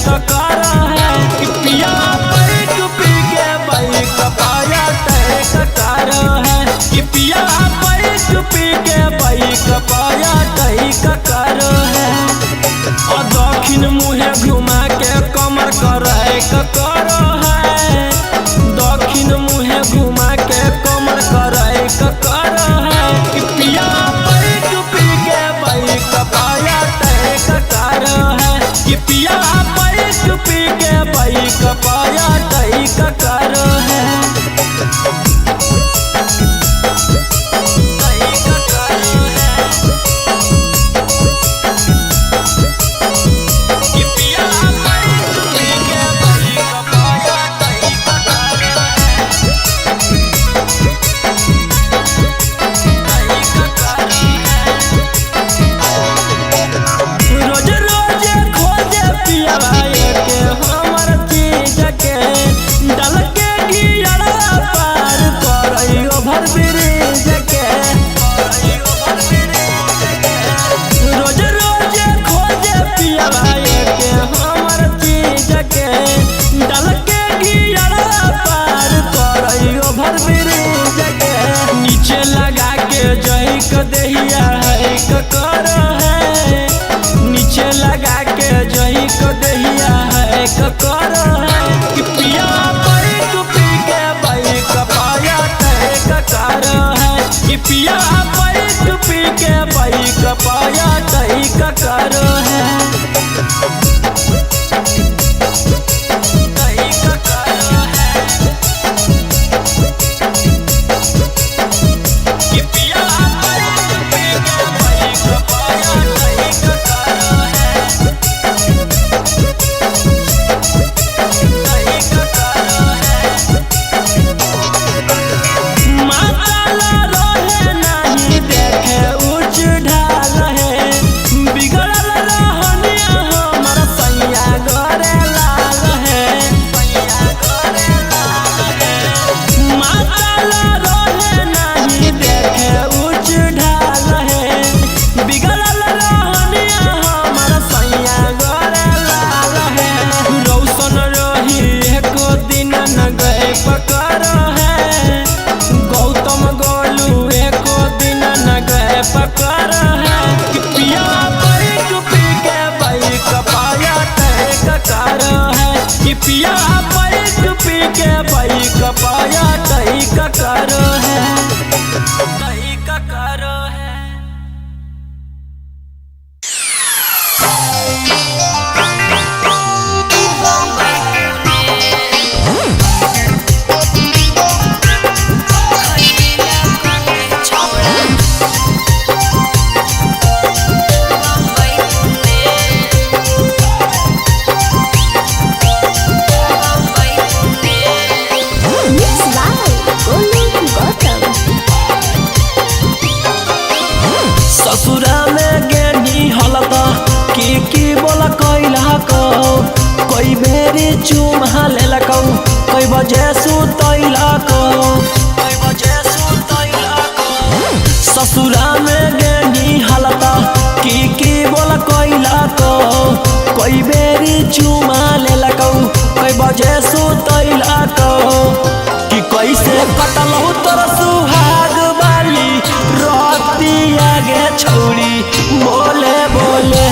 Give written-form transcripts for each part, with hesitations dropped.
ककर है कि पिया पैक पी के बाइक पाया तय ककर है कि पिया पैक पी के बाइक पाया तय ककर है। और दक्षिण मुहे घुमा के कमर करे ककर है दक्षिण मुहे घुमा के कमर करे ककर है कि पिया पैक पी के बाइक पाया तय ककर है कि पिया पैक पी के बाइक पाया तय ककर है। नीचे लगा के जही क दहिया है ककर है नीचे लगा के जही क दहिया है ककर है कि पिया पैक पी के बाइक पाया तय ककर है कि पिया पैक पी के बाइक पाया तय ककर है। पकर है कि पिया पैक पी के बाइक पाया तय ककर है कि पिया पैक पी के बाइक पाया तय ककर है तय ककर है। ससुरा में गेनी हलता की बोला कैला को कोई बेरी चुमा लेला को कोई बजे सुतैला को कोई बजे सुतैला को ससुरा में गेनी हलता की बोला कैला को कोई बेरी चुमा लेला को कोई बजे सुतैला को कि कैसे कटल हो तोर सुहाग वाली रोतिया गे छौड़ी बोले बोले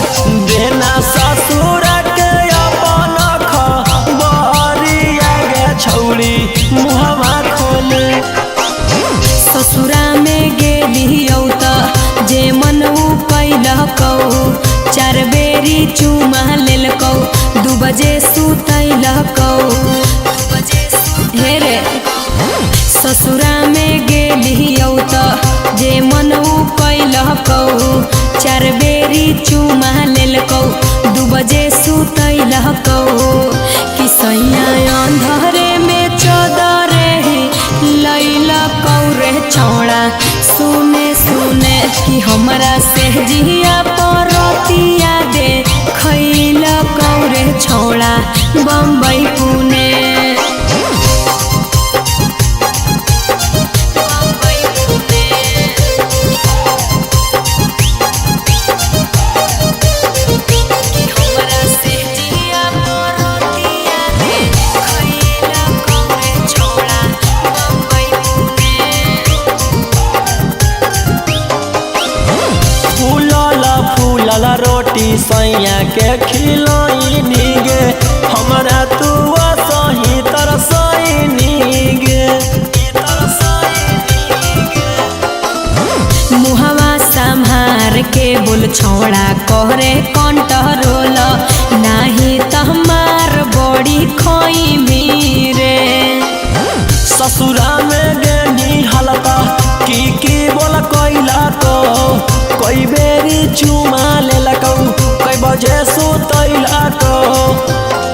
देना ससुर के अपन खबरिया गे छौड़ी मुहवा खोले। ससुरा में गेलियौ त जे मन कैलकौ 4 बेरी चुमा लेलकौ 2 बजे सुतैलकौ हे रे। ससुरा में गेलियौ त जे मन कैलकौ 4 बेरी चुमा लेलकौ 2 बजे सुतैलकौ कि सैया अंधरे में चदरे लैलकौ रे छौड़ा सुने सुने कि हमरा से जिया परतिया दे खैलकौ रे छौड़ा बम्बई पुणे। हमरा से जिया सैया के खिलैनी गे हमरा तू सही तरसैनी गे मुहवा संभार के बोल छोड़ा करे कंट्रोल नाही त हमार बड़ी खोई मीरे ससुरा में गेनी हलका की बोला कोइला तो कोई बेरी चुमा ले लकौ कई बजे सुतैला तो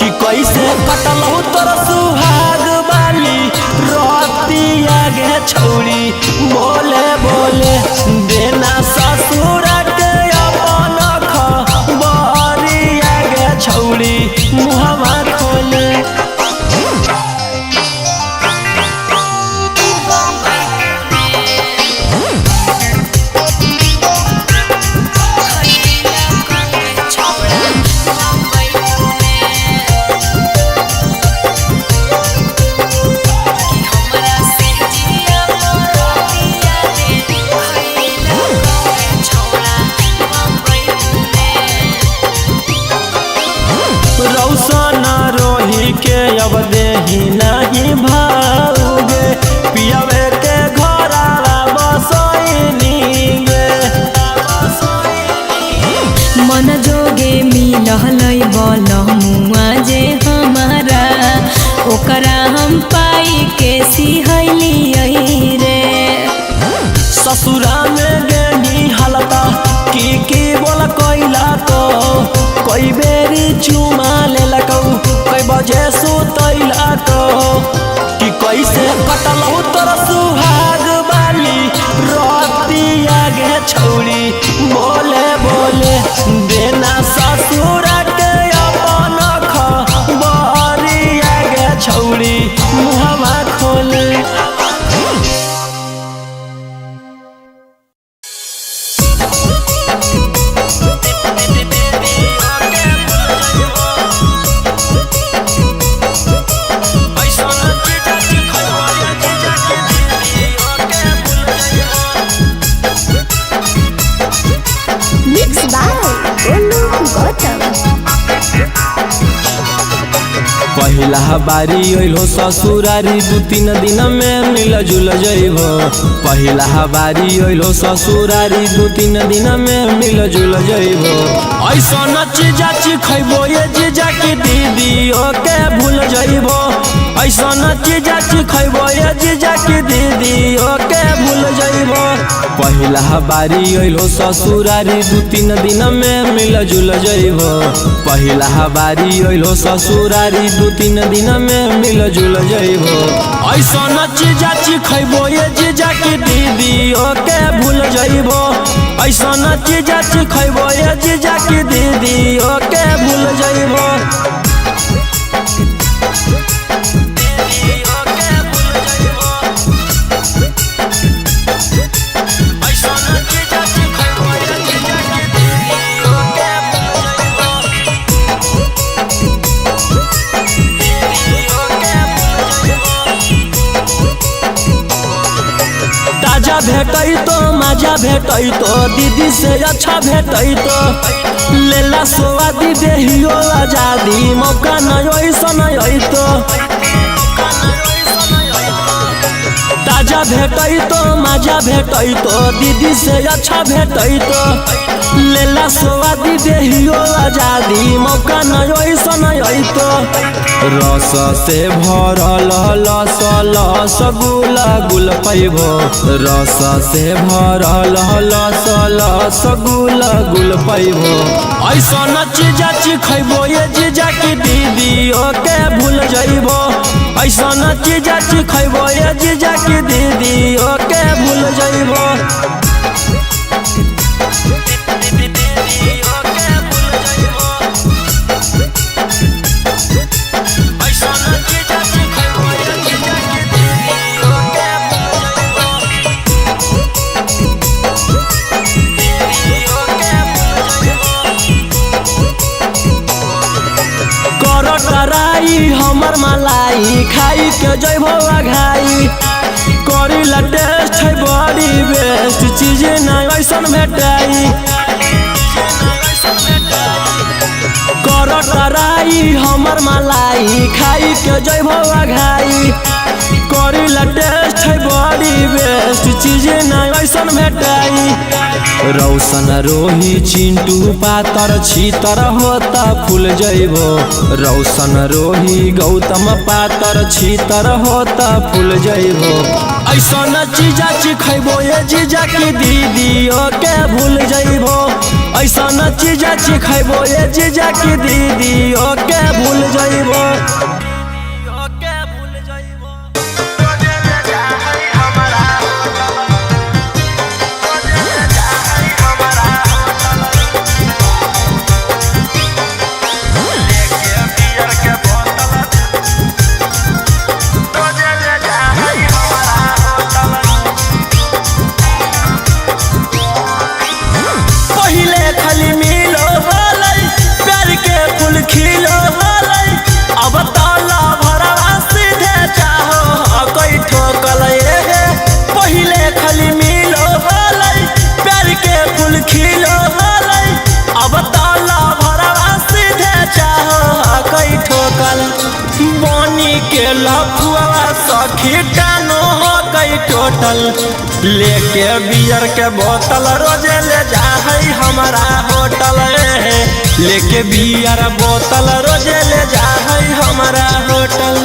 कि कैसे कटलौ तोर सुहाग बाली रोतिया गे छौरी बोले बोले देना ससुर के अपन खबरिया गे छौरी मुहवा खोले रौशन रोही के अब देही नहीं भाऊगे पियावे के घरा बसैनी गे मन जोगे मिलहलै बल मुआ जे हमारा ओकरा हम पाई के सिहैली रे ससुरा में गेनी हलता की बोला कोइला तो कोई बेरी चुमा ले लकौ कई बजे सुतैला तो कि कैसे कटलौ तोर सुहाग बाली रोतिया गे छौरी बोले बोले देना ससुर के अपन खबरिया गे छौरी मुहवा खोले पहिला बारी अइलो ससुरारी 2-3 दिन में मिल जुल जइबो पहिला बारी अइलो ससुरारी 2-3 दिन में मिल जुल जइबो ऐसन चीजा खइबो ये जीजा की दीदी ओके भूल जइबो ऐसन चीजा खइबो ये जीजा की दीदी ओके भूल जइबो पहिला बारी अइलो ससुरारी 2-3 दिन में मिल जुल जइबो पहिला बारी अइलो ससुरारी 2-3 दिन में मिल जुल जइबो ऐसन चीजा खइबो ये जीजा की दीदी ओके भूल जइबो ऐसन चीजा खइबो ये जीजा की दीदी ओके भूल जइबो भेटै तो मजा भेटै तो दीदी से अच्छा भेटै तो लेला स्वादी देहियो आजादी मौका नहीं ऐसन तो ताजा भेटै तो मजा भेटै तो दीदी से अच्छा भेटै तो लेला स्वादी देहियो आजादी मौका नहीं ऐसन तो रस से भरल लस लस गुला गुल पैबो रस से भरल लस लस गुला गुल पैबो ऐसन चीजा खइबो ये जीजा की दीदी ओके भूल जइबो ऐसन चीजा खइबो ये जीजा की दीदी ओके भूल जइबो हमर मलाई खाई के जइबो आघाई करीला टेस्ट है बड़ी बेस्ट चीज नहीं ऐसन भेटाई कर टराई हमर मलाई खाई के जइबो घाई करी ला टेस्ट है बड़ी बेस्ट चीज ना ऐसन भेटाई रौशन रोही चिंटू पातर छीतर होता फूल जइबो रौशन रोही गौतम पातर छीतर होता फूल जइबो ऐसन चीजा चिखैबो ये जीजा की दीदियों के भूल जइबो ऐसन चीजा चिखैबो ये जीजा की दीदियों के भूल जइबो। अब ताला भरवा सीधे चाहो कोई ठोकल पहिले खाली मिलो प्यार के फूल खिलो अब ताला भरवा सीधे चाहो कोई ठोकल बनी के लफुआ सखी टानो हो गई टोटल लेके बियर के बोतल रोजे ले जा हमारा होटल लेके बियर बोतल रोजे ले जा हमारा होटल।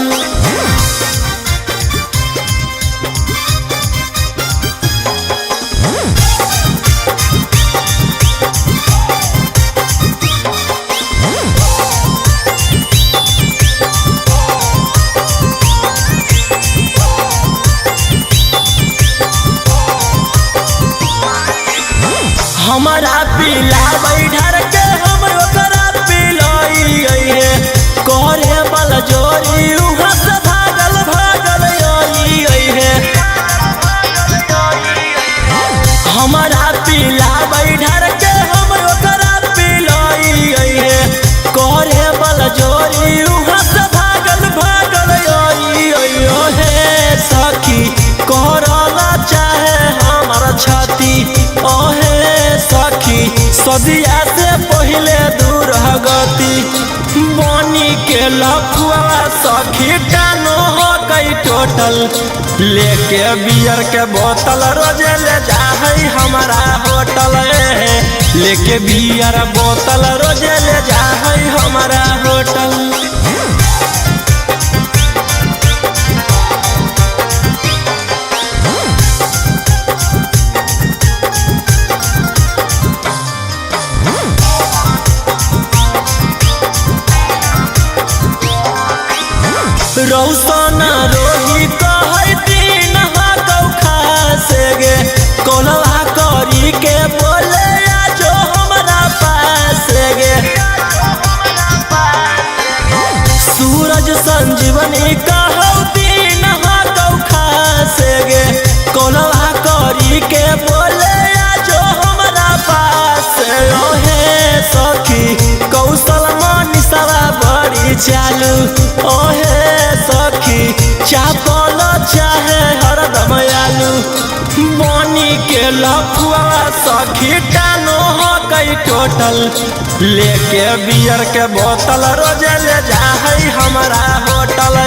हमारा पीला बैठर के हम ओकरा पिलाई करे बल जोरी उहाँ से भागल भागल हमारा पीला बैठर के हम ओकरा पिलाई करे बल जोरी उहाँ से भागल भागल हे सखी करला चाहे हमार छाती ओहे सखी सदिया से पहले दूर गति बनी के लफुआ सखी टानो हो गई टोटल लेके बियर के बोतल रोजे ले जा हमारा होटल लेके बियर बोतल रोजे ले जा हमारा होटल। रौशन रोही कहै दिन खासे गे कोलवा करी के बोले जो हमारा पास गे सूरज संजीवनी कहौ दिन खासे गे कोलवा करी के बोले जो हमारा पास ओहे सखी कौशल मनीषवा बड़ी चालू ओहे सखी चापल चाहे हरदम आलू बनी के लफुआ सखी टानो हो गई टोटल लेके बियर के बोतल रोजे ले जा हमारा होटल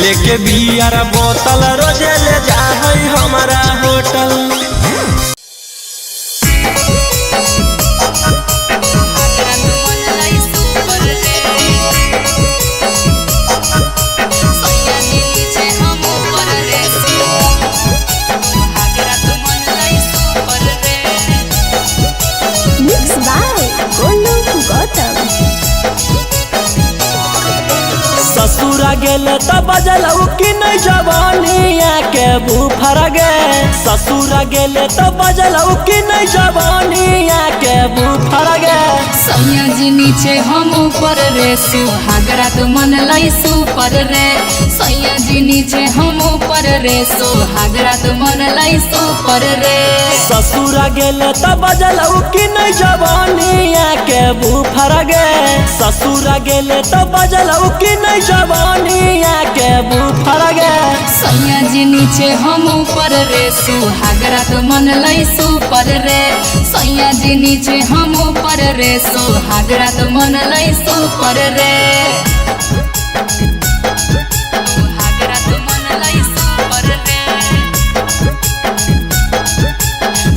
लेके बियर बोतल रोजे ले जा हमारा होटल। ससुरा गेले तो बजलऊ कि नहीं जवानिया के बुफर गे ससुरा गेले तो बजलऊ कि नहीं जवानिया के बुफर गे सैया जी नीचे हम ऊपर रे सुहागरा तो मन लाई सुपर रे सैया जी नीचे हम ऊपर रे सुहागरा तो मन लाई सुपर रे ससुरा गेले तो बजलऊ कि नहीं जवानिया के बुफर गे ससुरा गेले तो बजलऊ कि नहीं जवानी जवानिया के बुफर गे। सैया जी नीचे हम ऊपर रे सुहागरा तो मन लई सुपर रे। सैया जी नीचे हम ऊपर रे सुहागरा तो मन लई सुपर रे। सुहागरा तो मन लई सुपर रे।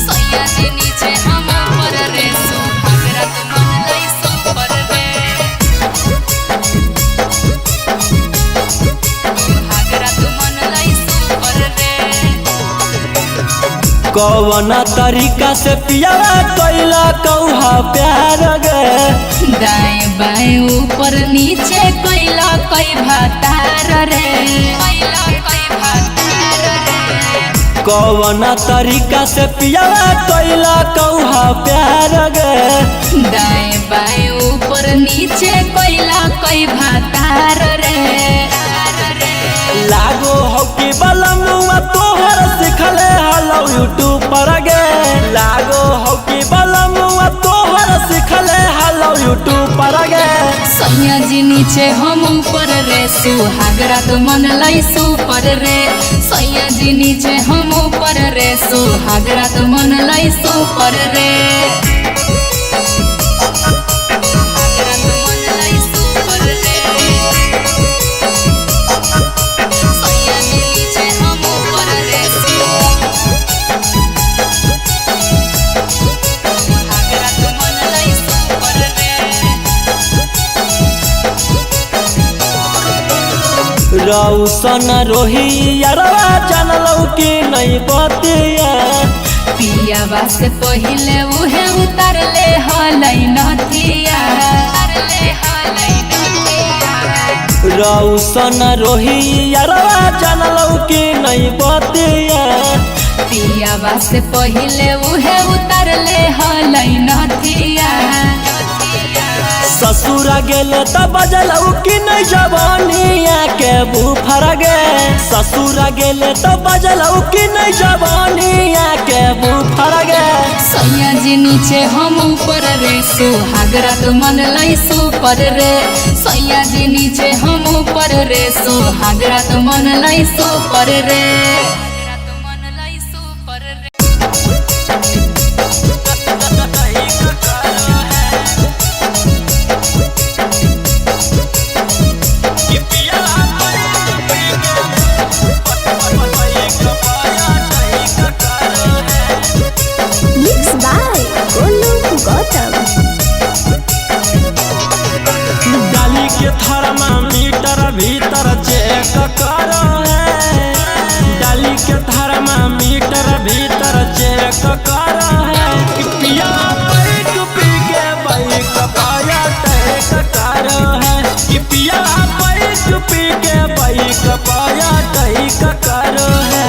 सैया जी नीचे हम ऊपर रे सुहागरा तो मन लई सुपर रे। सुहागरा तो मन लई सुपर रे। कौन तरीका से पियावा कैला कौहा प्यार गे। दाएं बाएं ऊपर नीचे कैला कई भातार रे। कैला कई भातार रे। कौन तरीका से पियावा कैला कौहा प्यार गे। दाएं बाएं ऊपर नीचे कैला कई भातार रे। लागो हो कि बलमुआ तोहर सिखले हलो यूट्यूब पर गे। लागो हो कि बलमुआ तोहर सिखले हलो यूट्यूब पर गे। सैया जी नीचे हम ऊपर रे सुहागरा तो मन लई सुपर रे। सैया जी नीचे हम ऊपर रे सुहागरा तो मन लई सुपर रे। सुहागरा तो मन लई सुपर रे। सैया जी नीचे हम ऊपर रे सुहागरा तो मन लई सुपर रे। रौसन रोहिया जानलौ कि नहीं बतिया। पियावा से पहिले उहे उतर ले हलै नथिया। रौसन रोहिया जानलौ कि नहीं बतिया। पियावा से पहिले उहे उतर ले हलै नथिया। ससुरा गेले त बजलौ कि नहीं जवानिया के बुफर गे। ससुरा गेले त बजलौ कि नहीं जवानिया के बुफर गे। सैया जी नीचे हम ऊपर रे सुहागरा तो मन लई सुपर रे। सैया जी नीचे हम ऊपर रे सुहागरा तो मन लई सुपर रे। Mixed by Golu Gautam. डाली के थर्मामीटर भीतर चेक कर है। डाली के थर्मामीटर भीतर चेक कर है। कि पिया बैठ पी के बाइक पाया टैक कर है। कि पिया बैठ पी के बाइक पाया टैक कर है।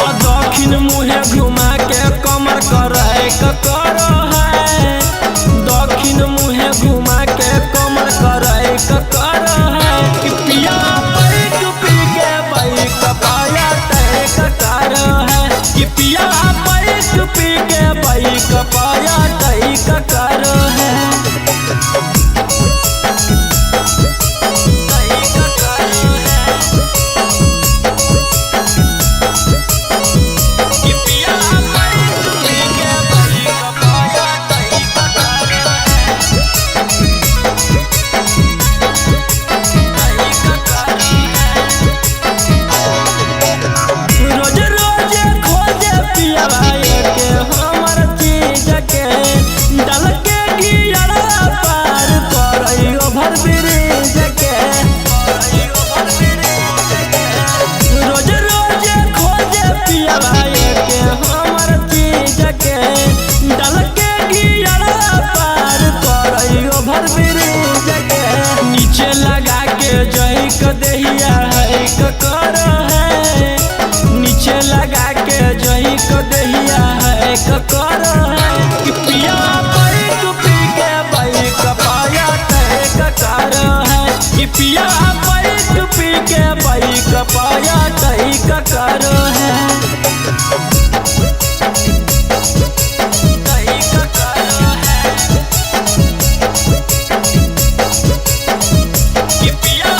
और दक्षिण मुहे घुमा के कमर कर है। दक्षिण मुहे घुमा के कमर कर है। कि पिया बैठ पी के बाइक पाया टैक कर है। कि पिया बैठ पी के बाइक पाया टैक कर है। देहिया है कर है। नीचे लगा के जही को देहिया है कर है। कि पिया बैठ पी के बाइक पाया टैक कर है। कि पिया बैठ पी के बाइक पाया टैक कर है। कि पिया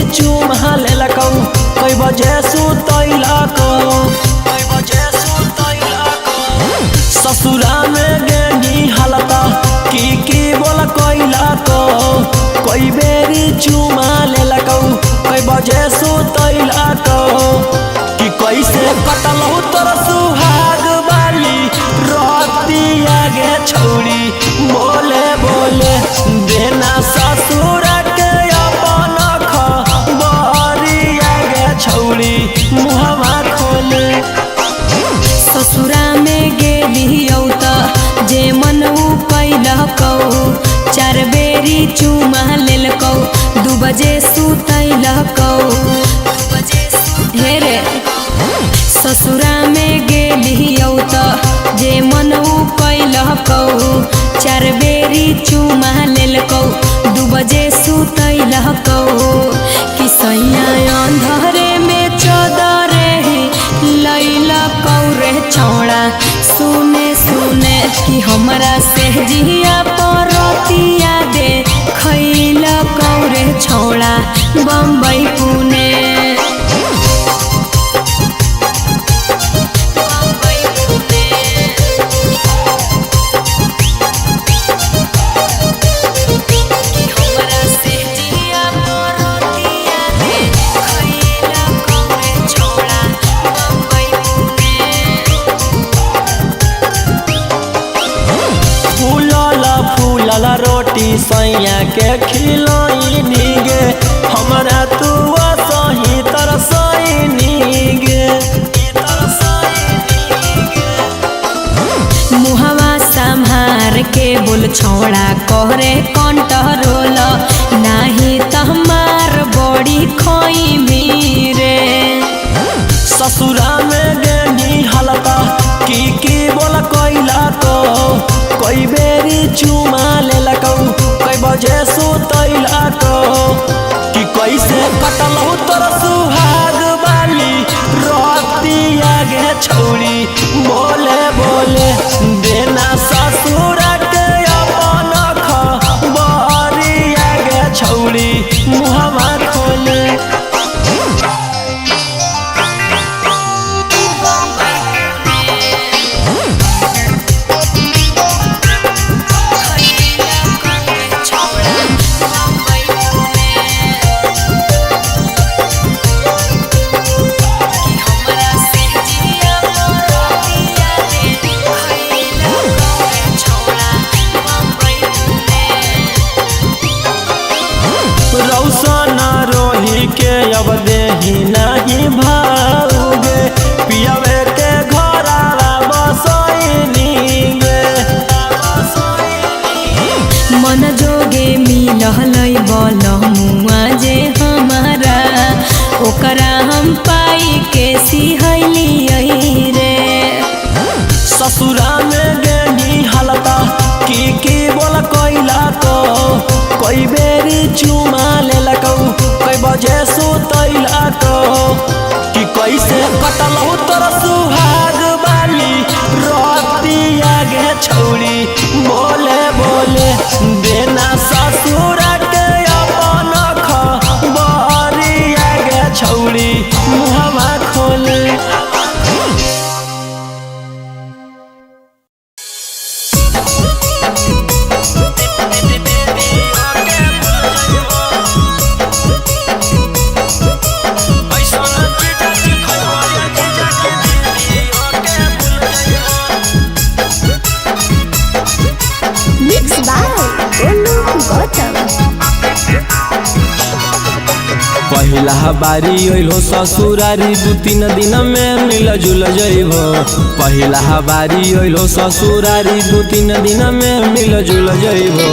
चुमा लेलकौ कई बजे सुतैलकौ ससुरा में गेनी हालता की बोल कैलकौ कई बेरी चुमा लेलकौ कई बजे सुतैलकौ कि कैसे कटलौ तोर सुहाग वाली रतिया गे छौरी बोले बोले देना ससुर के अपन खबरिया गे छौरी मुहवा खोले ससुरा में गेलियौ त जे मन कैलकौ 4 बेरी चुमा लेलकौ 2 बजे सुतैलकौ हे रे ससुरा में गेलियौ त जे मन कैलकौ 4 बेरी चुमा लेलकौ 2 बजे सुतैलकौ कि सैया अंधरे में चदरे लैलकौ रे छौड़ा सुने सुने कि हमरा से जिया परतिया दे खैलकौ रे छौड़ा बम्बई पुणे रोटी सैया के खिलैनी गे हमरा तू सही तरसैनी गे मुहवा संभार के बोल छौड़ा कहरे कंट्रोल नाही त हमार बड़ी खैमी रे ससुरा में गेनी हालता की बोल कैलकौ कई बेरी चुमा लेलकौ कई बजे सुतैलकौ कि कैसे कटलौ तोर सुहाग वाली रतिया गे छौरी बोले बोले देना ससुर के अपन खबरिया गे छौरी मुहवा खोले के अब देही नहीं भाऊगे पियावे के घरवा बसैनी गे मन जोगे मिललै बलमुआ जे हमारा ओकरा हम पाई के सिहैलियै रे ससुरा में गेनी हालता की बोल कैलकौ कई बेरी चुमा लेलकौ कई बजे सुतैलकौ कि कैसे कटलौ तोर सुहाग वाली रतिया गे छौरी बोले बोले देना ससुर के अपन खबरिया गे छौरी मुहवा खोले पहिला बारी अइलो ससुरारी 2-3 दिन में मिल जुल जइबो पहिला बारी अइलो ससुरारी 2-3 दिन में मिल जुल जइबो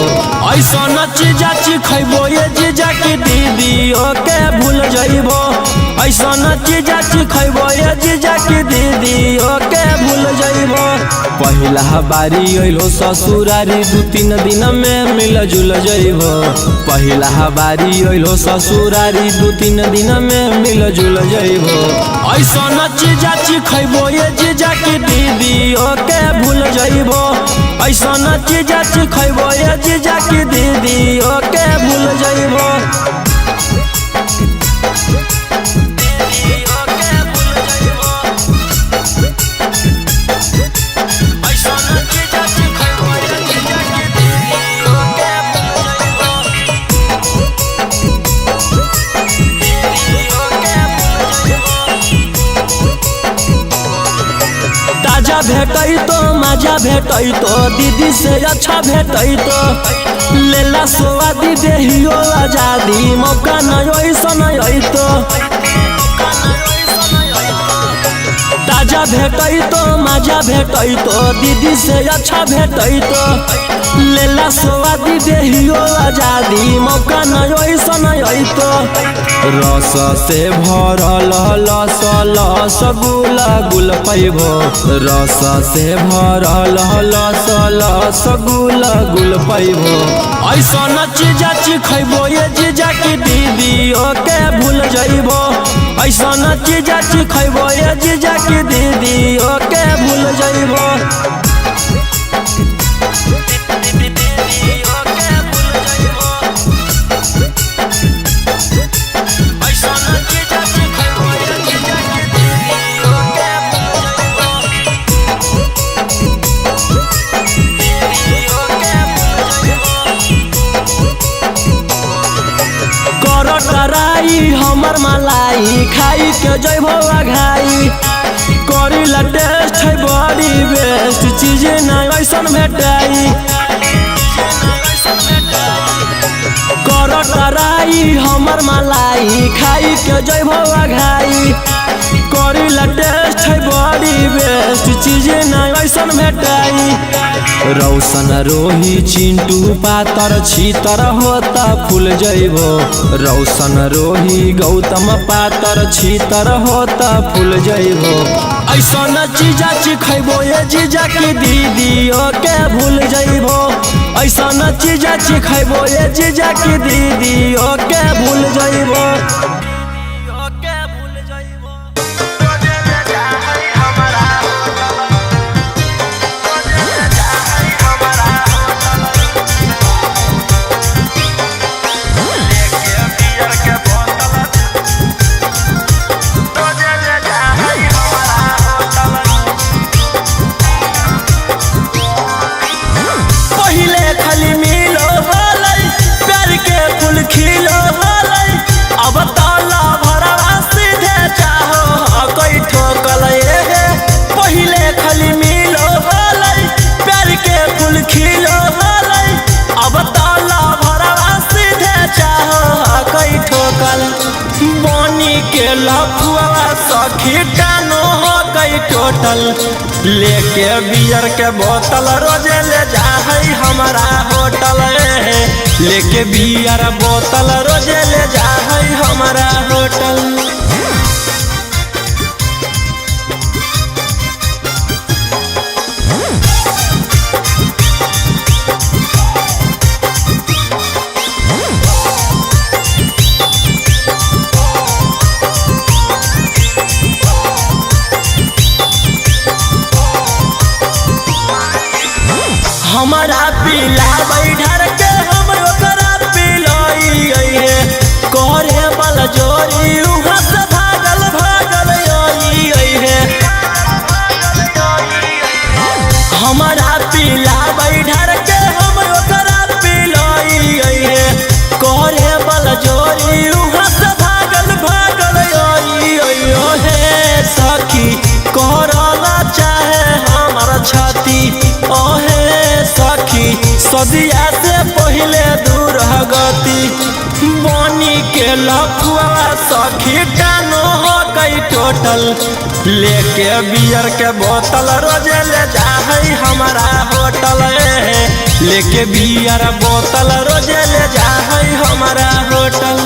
ऐसन चीजा खइबो ये जीजा की दीदी ओके भूल जइबो ऐसन चीजा खइबो ये जीजा की दीदी ओके भूल जइबो पहिला बारी अइलो ससुरारी 2-3 दिन में मिल जुल जइबो पहिला बारी अइलो ससुरारी 2-3 दिन में मिल जुल जइबो ऐसन चीजा खइबो ये जीजा की दीदी ओके भूल जइबो ऐसन चीजा खइबो ये जीजा की दीदी ओके भूल जइबो ताजा भेटई तो मजा भेटई तो दीदी से अच्छा भेटई तो लेला स्वादी देहियो आजादी मौका नहीं ऐसा नहीं तो ताजा भेटई तो मजा भेटई तो दीदी से अच्छा भेटई तो लेला स्वादी देहियो आजादी मौका नहीं ऐसा नहीं तो रस से भरल लस लस गुला गुल पैबो रस से भरल लस लस गुला गुल पैबो ऐसा न चीजा खैबो ये जीजा की दीदी ओके भूल जइबो ऐसा न चीजा खैबो ये जीजा की दीदी ओके भूल जइबो कराई हमर मलाई खाई के जइबो घाई करी ला टेस्ट है बड़ी बेस्ट चीज नहीं ऐसन भेटाई कराई हमर मलाई खाई के जइबो घाई करी ला टेस्ट है बड़ी बेस्ट चीज नहीं ऐसन भेटाई रौशन रोही चिंटू पातर छीतर होता फूल जइबो रौशन रोही गौतम पातर छीतर होता फूल जइबो ऐसा न चीजा खैबो ये जीजा की दीदी ओके भूल जइबो ऐसा न चीजा खैबो ये जीजा की दीदी ओके भूल जइबो के लफुआ सखी टानो हो गई टोटल लेके बियर के बोतल रोजे ले जा है हमारा होटल लेके बियर बोतल रोजे ले जा है हमारा होटल हमारा पीला बैठर के हम ओकरा पिलाई है करे बल जोरी उहाँ से भागल भागल आई है हमारा पीला बैठर के हम ओकरा पिलाई है करे बल जोरी उहाँ से भागल भागल आई है सखी करला चाहे हमार छाती ओहे सखी सदिया से पहले दूर गति बनी के लफुआ सखी टानो हो गई टोटल लेके बियर के बोतल रोजे ले जा है हमारा होटल लेके बियर बोतल रोजे ले जा है हमारा होटल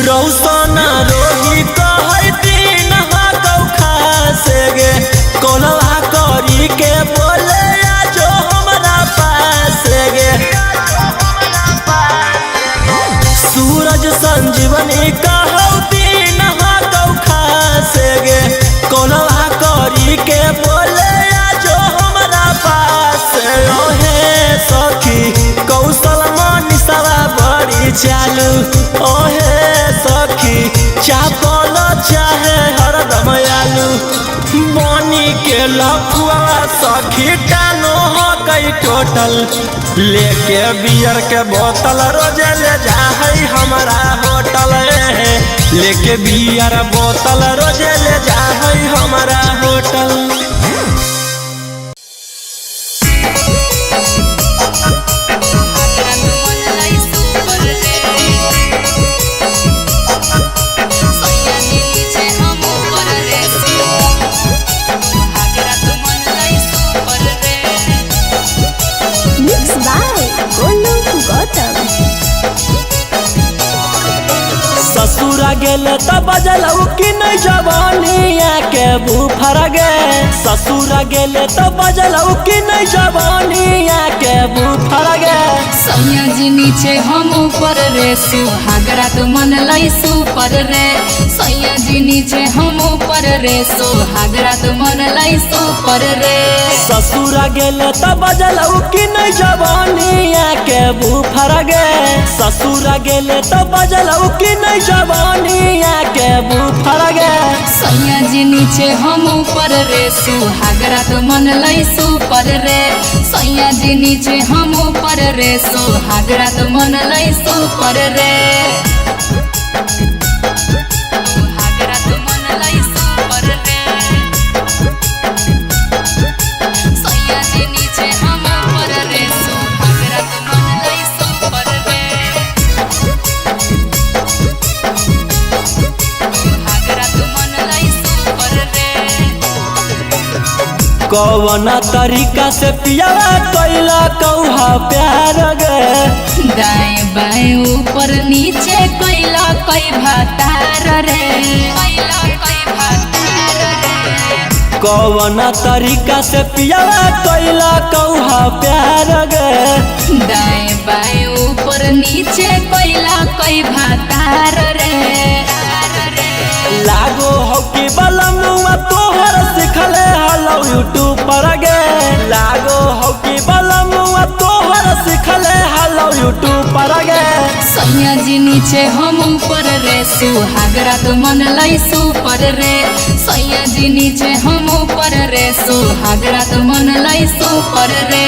रौसना रोही कहै दिन हाकौ खासे गे कोलवा करी के बोले आजो हमरा पास गे सूरज संजीवनी कहौ दिन हाकौ खासे गे कोलवा करी के बोले आजो हमरा पास ओहे सखी कौशल मनीषवा बड़ी चालू ओहे सखी चापल चाहे हरदम आलू लफुआ सखी टानो हो कई टोटल लेके बियर के बोतल रोजे ले जा है हमारा होटल लेके बियर बोतल रोजे ले जा है हमारा होटल। ससुरा गेले त बजलऊ कि नहीं जवानिया के बुफर गे ससुरा गेले त बजलऊ कि नहीं जवानिया के बुफर गे। सैया जी नीचे हम ऊपर रे सुहागरा तो मन लाई सुपर रे सैया जी नीचे हम ऊपर रे सुहागरा तो मन लाई सुपर रे। ससुरा गेले त बजलऊ कि नहीं जवानिया के बुफर गे ससुरा गेले त बजलऊ कि नहीं जवानिया के बुफर गे। सैया जी नीचे हम ऊपर रे सुहागरा तो मन लाई सुपर रे सैया जी नीचे हम ऊपर रे सुहागरा तो मन लाई सुपर रे। सुहागरा तो मन लाई सुपर रे सैया जी नीचे हम ऊपर रे सुहागरा तो मन लाई सुपर रे। कौन तरीका से पियावा कैला कौहा प्यार गे दाएं बाएं ऊपर नीचे कैला कई भातार रे कौन तरीका से पियावा कैला कौहा प्यार गे दाएं बाएं ऊपर नीचे कैला कई भातार रे। लागो हो कि बलमुआ तोहर सिखले हलो यूट्यूब पर गे लागो हो कि बलमुआ तोहर सिखले हलो यूट्यूब पर गे। सैया जी नीचे हम ऊपर रे सुहागरा तो मन लाई सुपर रे सैया जी नीचे हम ऊपर रे सुहागरा तो मन लाई सुपर रे।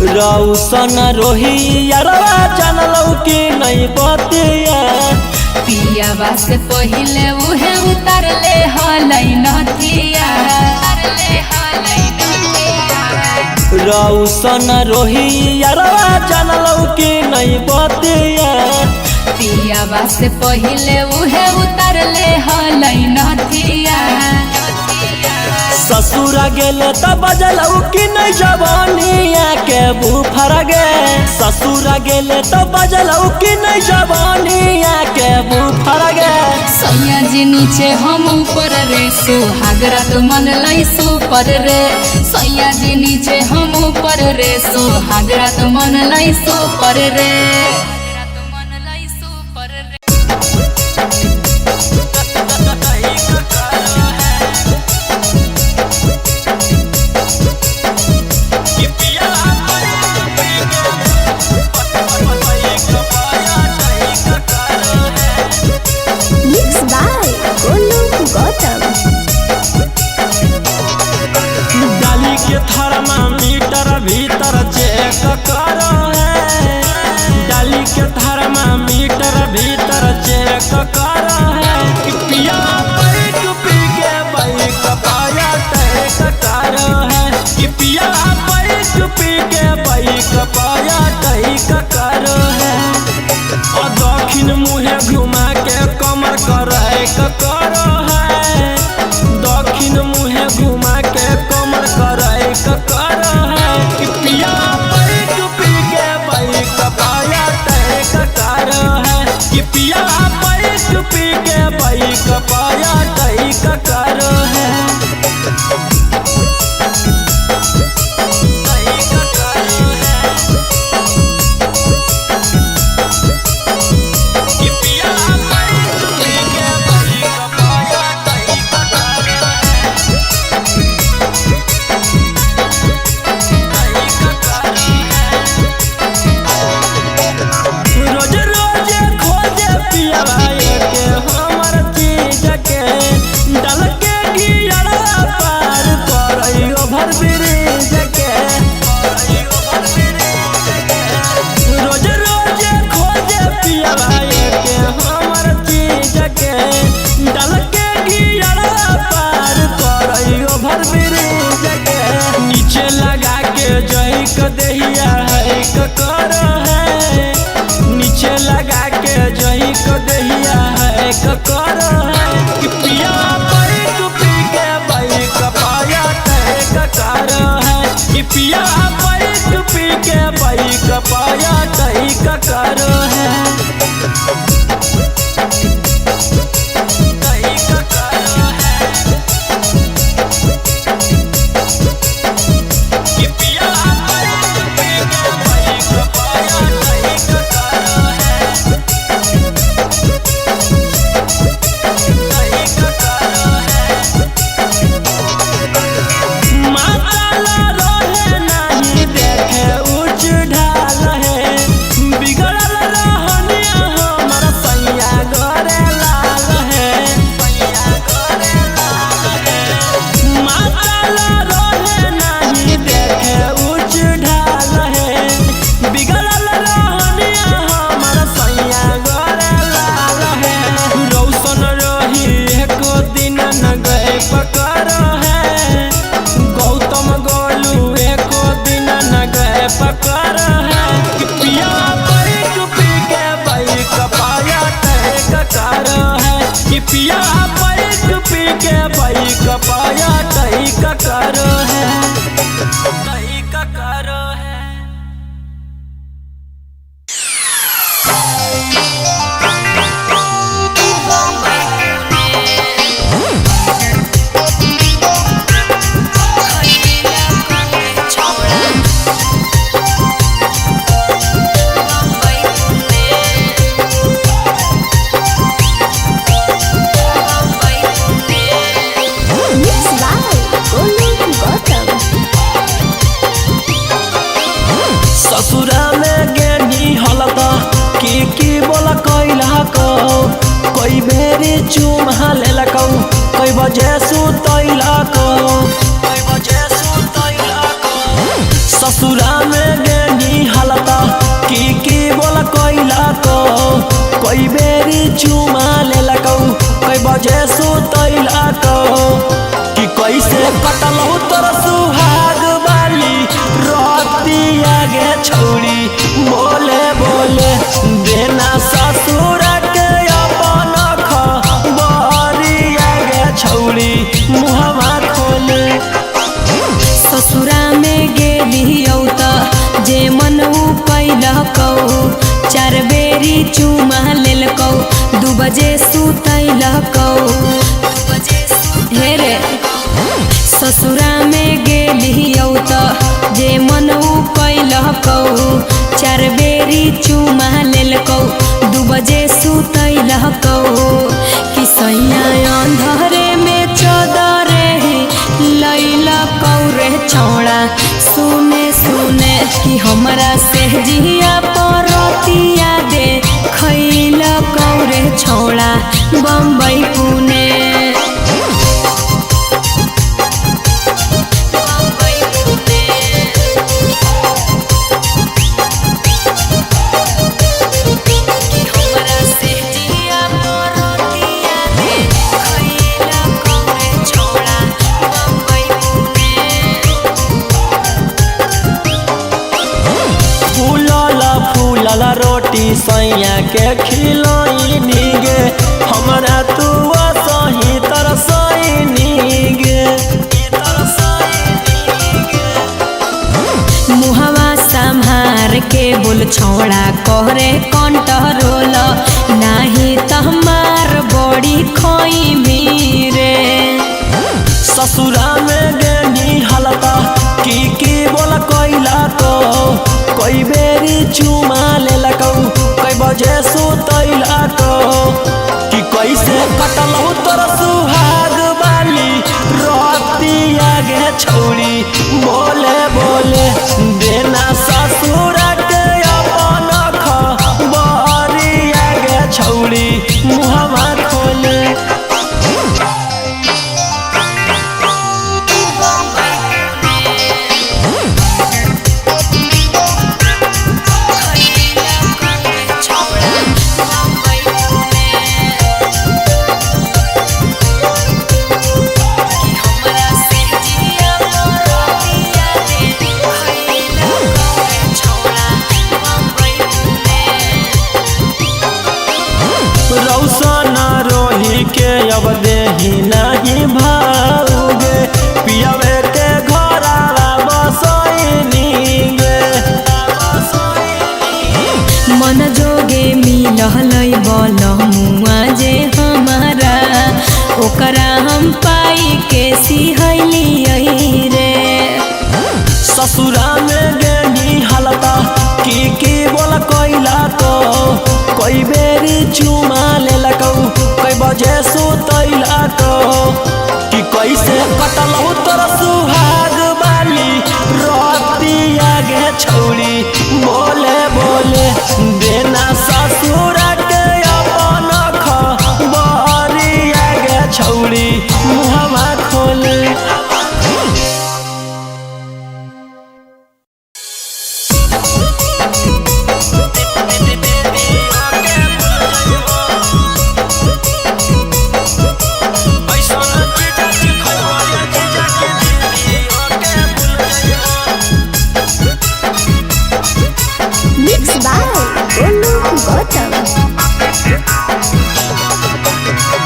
रौसन रोही यारवा जानलौ कि नहीं बतिया पियावा से पहिले उहे उतर ले हलै नथिया रौसन रोही यारवा जानलौ कि नहीं बतिया पियावा से पहिले उहे उतर ले हलै नथिया। ससुरा गेले त बजलऊ कि नहीं जवानिया के बुफर गे ससुरा गेले त बजलऊ कि नहीं जवानिया के बुफर गे। सैया जी नीचे हम ऊपर रे सुहागरा तो मन लाई सुपर रे सैया जी नीचे हम ऊपर रे सुहागरा तो मन लाई सुपर रे। डाली के थर्मामीटर भीतर चेक करो है डाली के थर्मामीटर भीतर चेक करो है कि पिया पैक पी के बाइक पाया टैक करो है कि पिया पैक पी के बाइक पाया टैक करो है और दक्षिण मुहे घुमा के कमर करे करो है दक्षिण मुहे घुमा के कमर करे करो है कि पिया पैक पी के बाइक पाया टैक करो है कि पिया पैक कोई बेरी चुमा लेलकौ कोई बजे सुतैलकौ ससुरा में गेनी हालता की बोल कैलकौ कोई बेरी चुमा लेलकौ कोई बजे सुतैलकौ कि कैसे कटलौ तोर सुहाग वाली रतिया गे छौरी बोले बोले देना ससुर के अपन खबरिया गे छौरी मुहवा खोले ससुरा में गेलियौ त जे मन कैलकौ 4 बेरी चुमा लेलकौ 2 बजे सुतैलकौ हे रे ससुरा में गेलियौ त जे मन कैलकौ 4 बेरी चुमा लेलकौ 2 बजे सुतैलकौ कि सैया अंधरे में चदरे लैलकौ रे छौड़ा सुने सुने कि हमरा से जिया परतिया दे खैलकौ रे छौड़ा बम्बई पुणे रोटी सैया के खिलैनी गे हमरा तू सही तरसैनी गे मुहवा संभार के बोल छौड़ा कहरे कंट्रोल नाही त हमार बड़ी खैमी रे ससुरा में गेनी हालता की बोल कैलकौ कोई बेरी चुमा लेलकौ कोई बजे सुतैलकौ कि कैसे कटलौ तोर सुहाग वाली रतिया गे छौरी बोले बोले देना ससुर के अपन खबरिया गे छौरी मुहवा खोले रौशन रोही के अब देही नहीं भाओगे पियावे के घरवा बसैनी गे मन जोगे मिलहलै बलमुआ जे हमारा ओकरा हम पाई के सिहैलियै रे ससुरा में गेनी हालता की बोल कैलकौ कोई बेरी चुमा लेलकौ कोई बजे सुतैलकौ कि कैसे कटलौ तोर सुहाग वाली रतिया गे छौरी बोले बोले देना ससुर के अपन खबरिया गे छौरी मुहवा खोले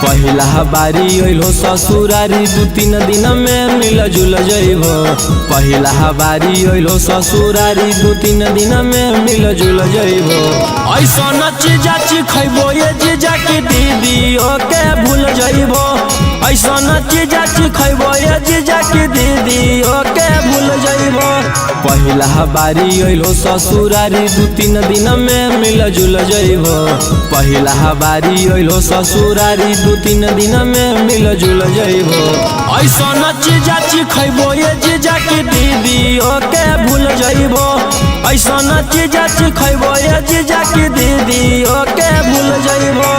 पहिला बारी अइलो ससुरारी 2-3 दिन में मिल जुल जइबो पहिला बारी अइलो ससुरारी 2-3 दिन में मिल जुल जइबो ऐसन चीजा खइबो ये जीजा की दीदी ओके भूल जइबो ऐसन चीजा खइबो ये जीजा की दीदी ओके भूल जइबो पहिला बारी अइलो ससुरारी 2-3 दिन में मिल जुल जइबो पहिला बारी अइलो ससुरारी 2-3 दिन में मिल जुल जइबो ऐसन चीजा खइबो ये जीजा की दीदी ओके भूल जइबो ऐसन चीजा खइबो ये जीजा की दीदी ओके भूल जइबो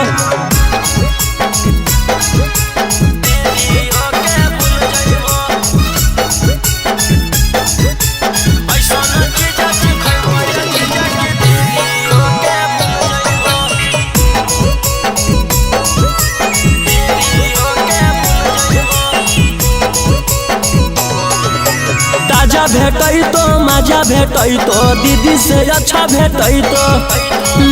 भेटई तो मजा भेटई तो दीदी से अच्छा भेटई तो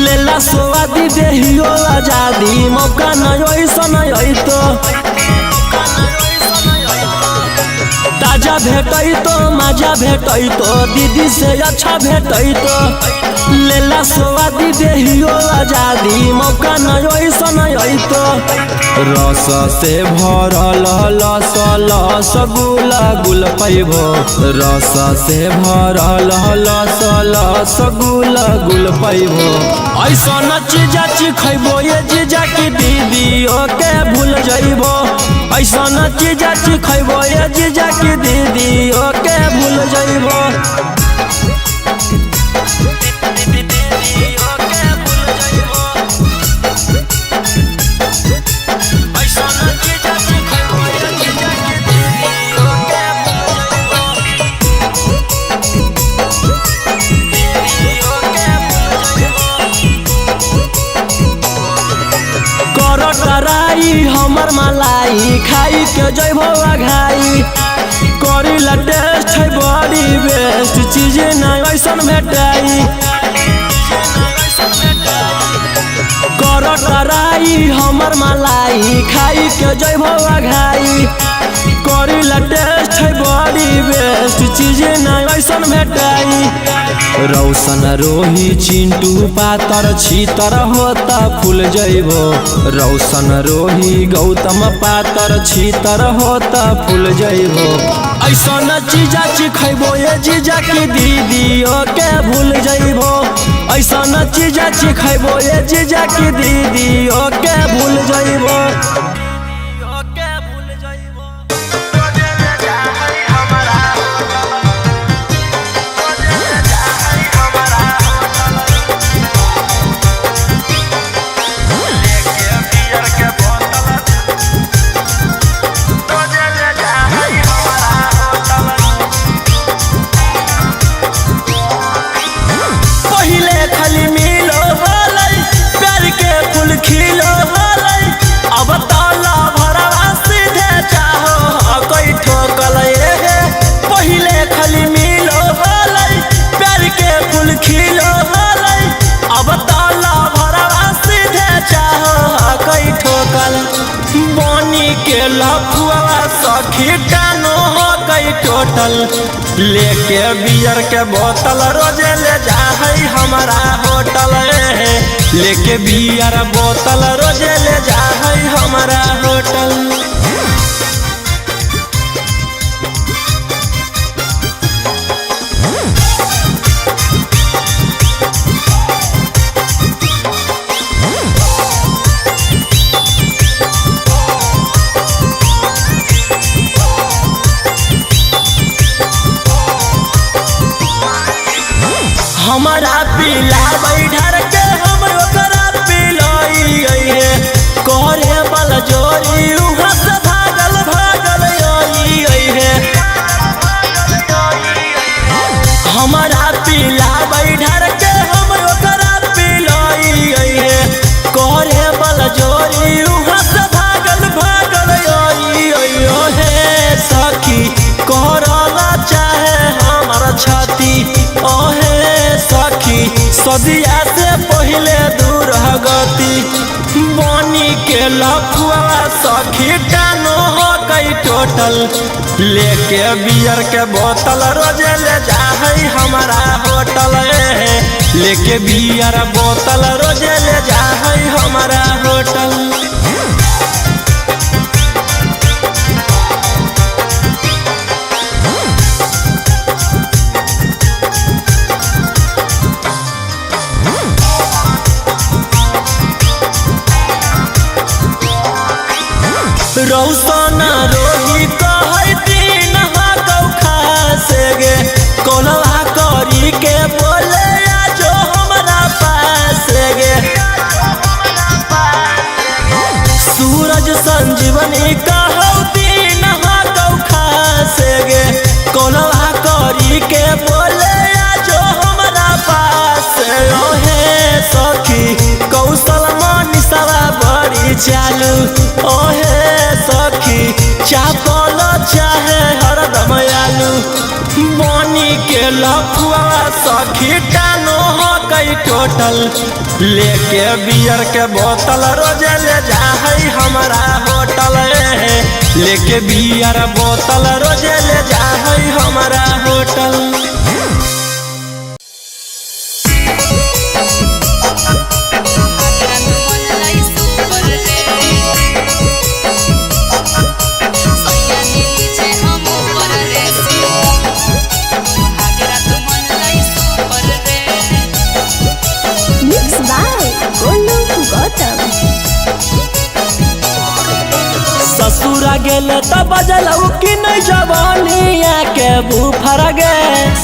लेला स्वादी देहियो आजादी मौका नहीं ऐसा नहीं तो ताजा भेटई तो मजा भेटई तो दीदी से अच्छा भेटई तो लेला स्वादी देहियो आजादी मौका नहीं ऐसा नहीं तो रस से भरल लस लस गुला गुल पैबो रस से भरल लस लस गुला गुल पैबो ऐसा न चीजा खैबो ये जीजा की दीदी ओके भूल जइबो ऐसा न चीजा खैबो ये जीजा की दीदी ओके भूल जइबो हमर मलाई खाई के जइबो घाई करी ला टेस्ट है बड़ी बेस्ट चीज नहीं ऐसा भेटाई कर टराई हमर मलाई खाई के जइबो घाई करी ला टेस्ट है बड़ी बेस्ट चीज नहीं ऐसा भेटाई रौशन रोही चिंटू पातर छीतर होता फूल जइबो रौशन रोही गौतम पातर छीतर होता फूल जइबो ऐसा न चीजा खैबो ये जीजा की दीदी ओके भूल जइबो ऐसा न चीजा खैबो ये जीजा की दीदी ओके भूल जइबो सखी टानो हो गई टोटल लेके बियर के बोतल रोजे ले जा है हमारा होटल लेके बियर बोतल रोजे ले जा है हमारा होटल हमारा पीला बैठर के हम ओकरा पिलाई है करे बल जोरी उहाँ से भागल भागल आई है हमारा पीला बैठर के हम ओकरा पिलाई है करे बल जोरी उहाँ से भागल भागल आई है सखी करला चाहे हमारा छाती ओहे सदिया से पहले दूर गति बनी के लफुआ सखी टानो हो गई टोटल लेके बियर के बोतल रोजे ले जा है हमारा होटल लेके बियर बोतल रोजे ले जा है हमारा होटल रौशन रोही कहै दिन गौ खासे गे कोलवा करी के बोले जो हमारा पास गे सूरज संजीवनी कहौ दिन गौ खासे गे कोलवा करी के बोले जो हमारा पास ओहे सखी कौशल मनीषवा बड़ी चालू ओहे सखी चापल चाहे हरदम आलू बनी के लफुआ सखी टानो हो गई टोटल लेके बियर के बोतल रोजे ले जा है हमारा होटल लेके बियर बोतल रोजे ले जा है हमारा होटल। ससुरा गेले त बजलऊ कि नहीं जवानिया के बुफर गे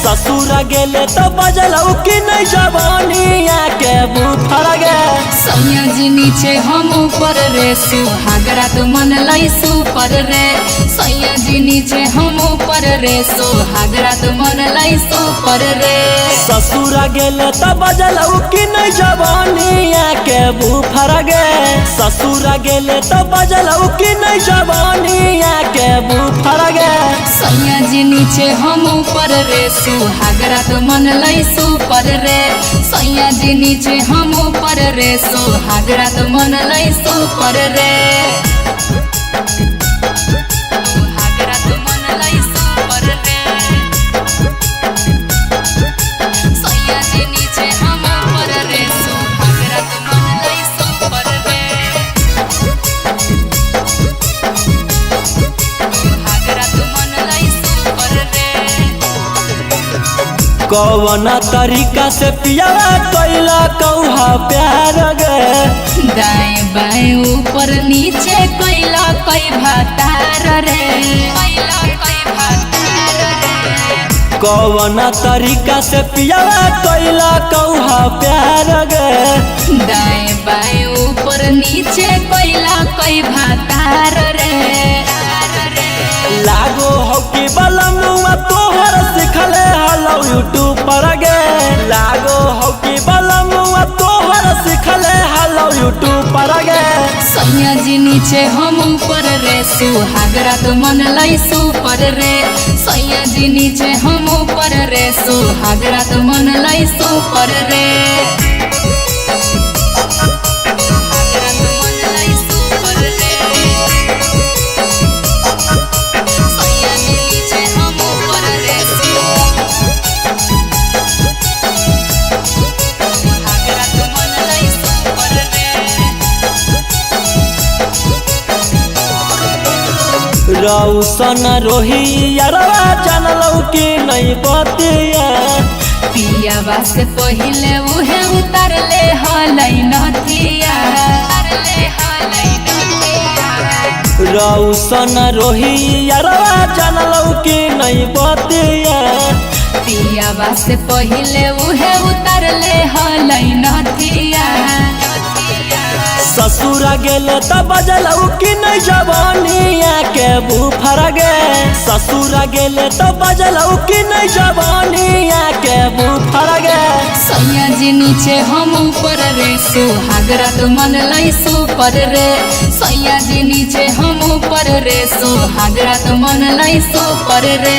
ससुरा गेले त बजलऊ कि नहीं जवानिया के बुफर गे। सैया जी नीचे हम ऊपर रे सुहागरा तो मन लाई सुपर रे सैया जी नीचे हम ऊपर रे सुहागरा तो मन लाई सुपर रे। ससुरा गेले त बजलऊ कि नहीं जवानिया के बुफर गे ससुरा गेले त बजलऊ कि नहीं जवानिया के बुफर गे। सैया जी नीचे हम ऊपर रे सुहागरा तो मन लाई सुपर रे सैया जी नीचे हम ऊपर रे सुहागरा तो मन लाई सुपर रे सुहागरा तो मन लाई सुपर रे सैया जी नीचे हम ऊपर रे सुहागरा तो मन लाई सुपर रे सुहागरा तो मन लाई सुपर रे। कौन तरीका से पियावा कैला कौहा प्यार गे दाएं बाएं ऊपर नीचे कैला कई भातार रे कौन तरीका से पियावा कैला कौहा प्यार गे दाएं बाएं ऊपर नीचे कैला कई भातार रे। लागो हो कि बलमुआ तोहर सिखले हलो यूट्यूब पर गे लागो हो कि बलमुआ तोहर सिखले हलो यूट्यूब पर गे। सैया जी नीचे हम ऊपर रे सुहागरा तो मन लाई सुपर रे सैया जी नीचे हम ऊपर रे सुहागरा तो मन लाई सुपर रे सुहागरा तो मन लाई सुपर रे सैया जी नीचे हम ऊपर रे सुहागरा तो मन लाई सुपर रे। रौसन रोही यारवा जानलौ कि नहीं बतिया पियावा से पहिले उहे उतर ले हलै नथिया रौसन रोही यारवा जानलौ कि नहीं बतिया पियावा से पहिले उहे उतर ले हलै नथिया। ससुरा गेले त बजलऊ कि नहीं जवानिया के बुफर गे ससुरा गेले त बजलऊ कि नहीं जवानिया के बुफर गे। सैया जी नीचे हम ऊपर रे सुहागरा तो मन लाई सुपर रे सैया जी नीचे हम ऊपर रे सुहागरा तो मन लाई सुपर रे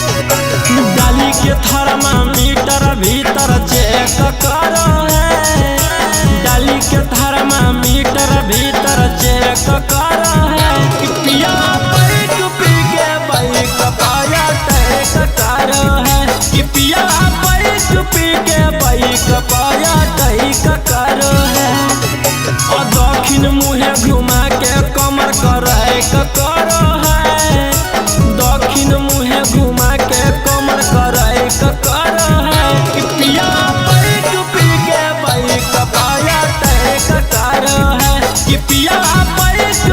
डाली के थर्मामीटर भीतर चेक करो है डाली के थर्मामीटर भीतर चेक करो है कि पिया पैक पी के बाइक पाया टैक करो है कि पिया पैक पी के बाइक पाया टैक करो है और दक्षिण मुहे घुमा के कमर करैक करो है दक्षिण मुहे घुमा के कमर करैक करो है कि पिया पैक पी के बाइक पाया टैक करो है कि पिया पैक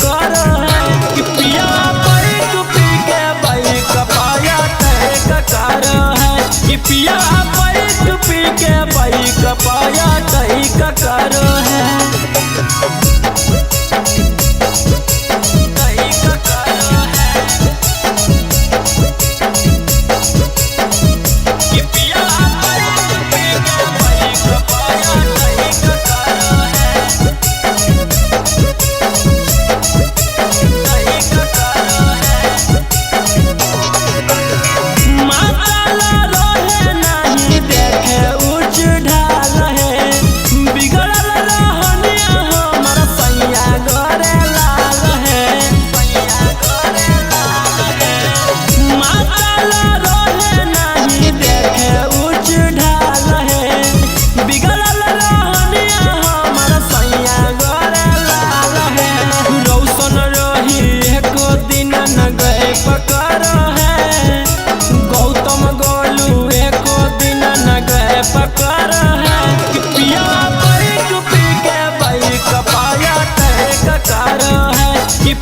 कर है कि पिया बैक पी के बाइक पाया टैक कर है कि पिया बैक पी के बाइक पाया टैक कर है।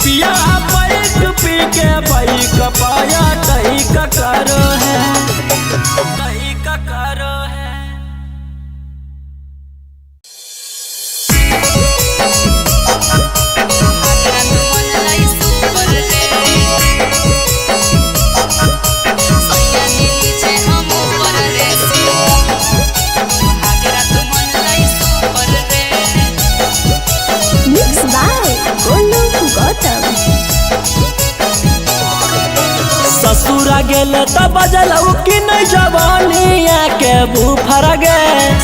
पिया बैक पी के बाइक पाया टैक कर है टैक कर है। ससुरा गेले त बजलऊ कि नहीं जवानिया के बुफर गे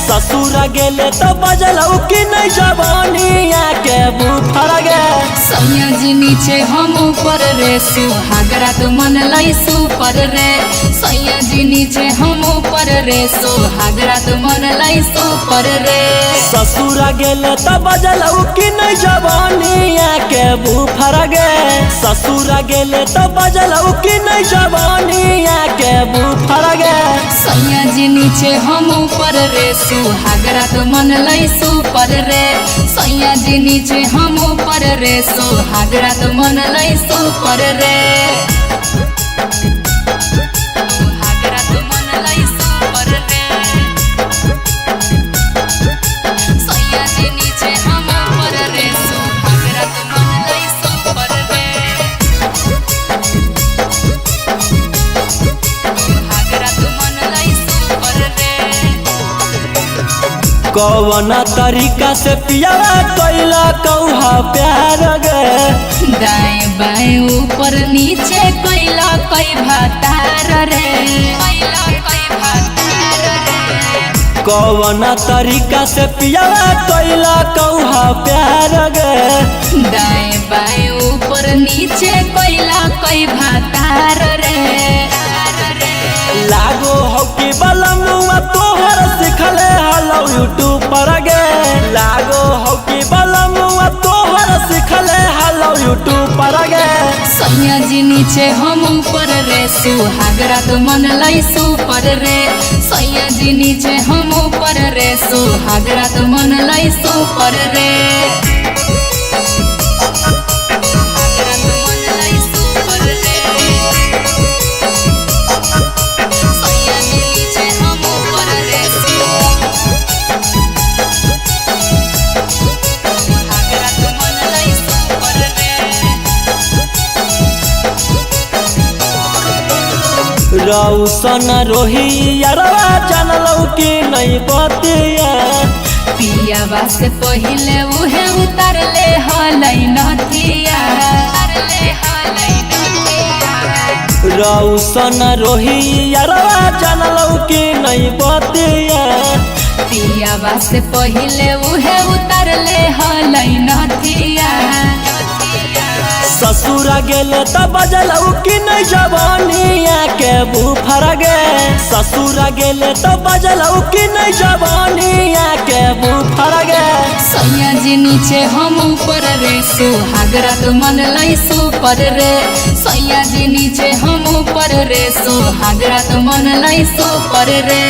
ससुरा गेले त बजलऊ कि नहीं जवानिया के बुफर गे। सैया जी नीचे हम ऊपर रे सुहागरा तो मन लाई सुपर रे सैया जी नीचे हम ऊपर रे सुहागरा तो मन लाई सुपर रे। ससुरा गेले त बजलऊ कि नहीं जवानिया के बुफर गे ससुरा गेले त बजलऊ कि नहीं जवानिया के बुफर गे। सैया जी नीचे हम ऊपर रे सुहागरा तो मन लाई सुपर रे सैया जी नीचे हम ऊपर रे सुहागरा तो मन लाई सुपर रे सुहागरा तो मन लाई सुपर रे सैया जी नीचे हम ऊपर रे सुहागरा तो मन लाई सुपर रे सुहागरा तो मन लाई सुपर रे। कौन तरीका से पिया कैला कौहा प्यार गे दाएं बाएं ऊपर नीचे कैला कई भातार रे कैला कई भातार रे। कौन तरीका से पिया कैला कौहा प्यार गे दाएं बाएं ऊपर नीचे कैला कई भातार रे लागो हो कि बलमुआ तोहर सिखले हलो यूट्यूब पर गे लागो हो कि बलमुआ तोहर सिखले हलो यूट्यूब पर गे। सैया जी नीचे हम ऊपर रे सुहागरा तो मन लाई सुपर रे सैया जी नीचे हम ऊपर रे सुहागरा तो मन लाई सुपर रे सुहागरा तो मन लाई सुपर रे सैया जी नीचे हम ऊपर रे सुहागरा तो मन लाई सुपर रे। रौसन रोहिया जानलौ कि नहीं बतिया पियावा से पहिले उहे उतर ले हलै नथिया रौसन रोहिया जानलौ कि नहीं बतिया पियावा से पहिले उहे उतर ले हलै नथिया ससुरा गेले त बजलऊ कि नहीं जवानिया के बुफर गे ससुरा गेले त बजलऊ कि नहीं जवानिया के बुफर गे। सैया जी नीचे हम ऊपर रे सुहागरा तो मन लाई सुपर रे सैया जी नीचे हम ऊपर रे सुहागरा तो मन लाई सुपर रे।